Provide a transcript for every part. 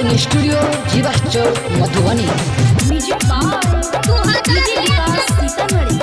Recording studio Jiwas Chowk Madhubani. Music by DJ Vikas Sitamarhi.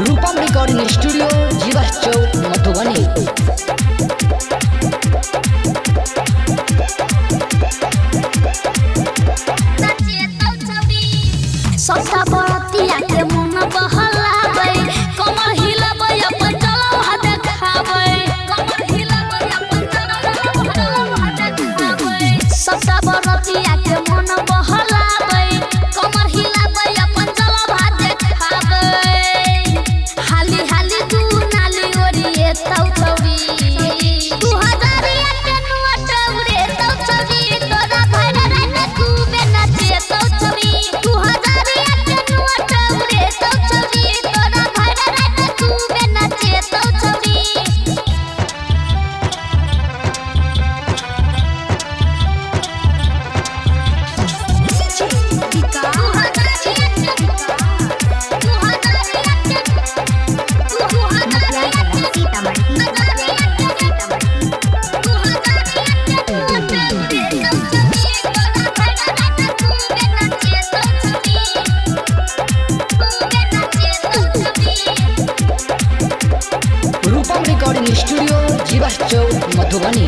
Rupam recording studio Jiwas Chowk Madhubani. सस्ता बरतिया के मन बहलावे, कमर हिलावे अपन चलो हाथ देखावे, कमर हिलावे अपन चलो हाथ देखावे। सस्ता बरतिया के मन बहलावे, कमर हिलावे अपन चलो हाथ देखावे। हाली हाली तू नाली ओरिए तौ छौरी, 2000 के नोट उड़े तौ छौरी, तोरा भैरा रात खूबे नाचे तौ छौरी। 2000 के नोट उड़े तौ छौरी, तोरा भैरा रात खूबे नाचे तौ छौरी। रूपम रिकॉर्डिंग स्टूडियो जीवास चौक मधुबनी।